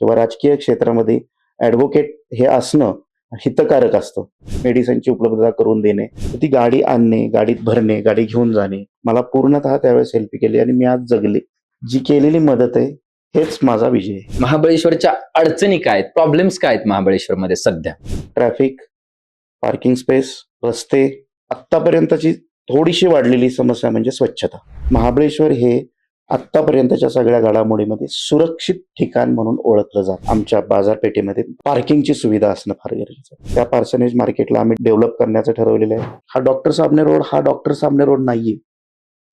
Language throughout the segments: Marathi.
किंवा राजकीय क्षेत्रामध्ये ॲडव्होकेट हे असणं हितकारक असतं. मेडिसिनची उपलब्धता करून देणे, ती गाडी आणणे, गाडीत भरणे, गाडी घेऊन जाणे. मला पूर्णतः त्यावेळेस हेल्प केली आणि मी आज जगले. जी केलेली मदत आहे हेच माझा विजय आहे. महाबळेश्वरच्या अडचणी काय आहेत, प्रॉब्लेम्स काय आहेत महाबळेश्वरमध्ये सध्या? ट्रॅफिक, पार्किंग स्पेस, रस्ते. आत्तापर्यंतची थोडीशी वाढलेली समस्या म्हणजे स्वच्छता. महाबळेश्वर हे आत्तापर्यंतच्या सगळ्या घडामोडीमध्ये सुरक्षित ठिकाण म्हणून ओळखलं जातं. आमच्या बाजारपेठेमध्ये पार्किंगची सुविधा असणं फार गरजेचं आहे. त्या पार्सनेज मार्केटला आम्ही डेव्हलप करण्याचं ठरवलेलं आहे. हा डॉक्टर साबणे रोड नाहीये.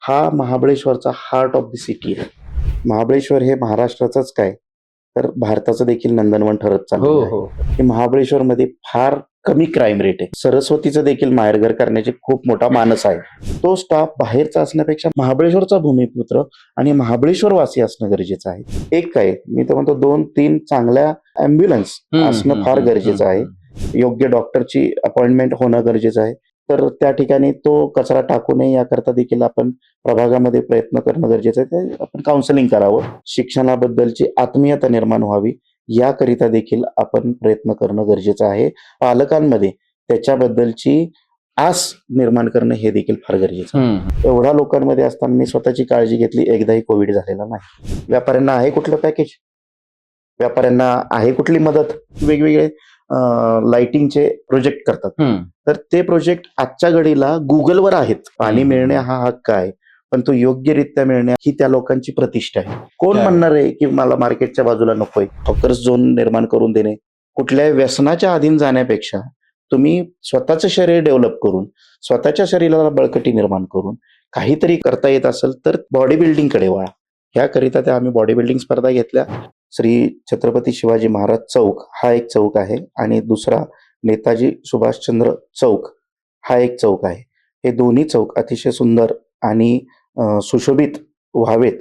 हा महाबळेश्वरचा हार्ट ऑफ द सिटी आहे. महाबळेश्वर हे महाराष्ट्राचंच काय तर भारताचं देखील नंदनवन ठरत चाललेलं आहे. की महाबळेश्वरमध्ये फार कमी क्राईम रेट आहे. सरस्वतीचं देखील माहेरघर करण्याचे खूप मोठा मानस आहे. तो स्टाफ बाहेरचा असण्यापेक्षा महाबळेश्वरचा भूमिपुत्र आणि महाबळेश्वर वासी असणं गरजेचं आहे. एक काय मी तर म्हणतो 2-3 चांगल्या ॲम्ब्युलन्स असणं फार गरजेचं आहे. योग्य डॉक्टरची अपॉइंटमेंट होणं गरजेचं आहे. तर त्या ठिकाणी तो कचरा टाकू नये याकरता देखील आपण प्रभागामध्ये प्रयत्न करणं गरजेचं आहे. ते आपण काउन्सिलिंग करावं. शिक्षणाबद्दलची आत्मीयता निर्माण व्हावी याकरिता देखील आपण प्रयत्न करणं गरजेचं आहे. पालकांमध्ये त्याच्याबद्दलची आस निर्माण करणं हे देखील फार गरजेचं आहे. एवढ्या लोकांमध्ये असताना मी स्वतःची काळजी घेतली, एकदाही कोविड झालेला नाही. व्यापाऱ्यांना आहे कुठलं पॅकेज, व्यापाऱ्यांना आहे कुठली मदत, वेगवेगळे लाइटिंगचे प्रोजेक्ट करतात. तर ते प्रोजेक्ट आजच्या घडीला गुगलवर आहेत. पाणी मिळणे हा हक्क आहे, पण तो योग्यरित्या मिळणे ही त्या लोकांची प्रतिष्ठा आहे. कोण म्हणणार आहे की मला मार्केटच्या बाजूला नकोय. हॉकर्स झोन निर्माण करून देणे, कुठल्याही व्यसनाच्या अधीन जाण्यापेक्षा तुम्ही स्वतःचं शरीर डेव्हलप करून, स्वतःच्या शरीराला बळकटी निर्माण करून काहीतरी करता येत असेल तर बॉडी बिल्डिंगकडे वळा. याकरिता त्या आम्ही बॉडी बिल्डिंग स्पर्धा घेतल्या. श्री छत्रपती शिवाजी महाराज चौक हा एक चौक आहे आणि दुसरा नेताजी सुभाषचंद्र चौक हा एक चौक आहे. हे दोन्ही चौक अतिशय सुंदर आणि सुशोभित व्हावेत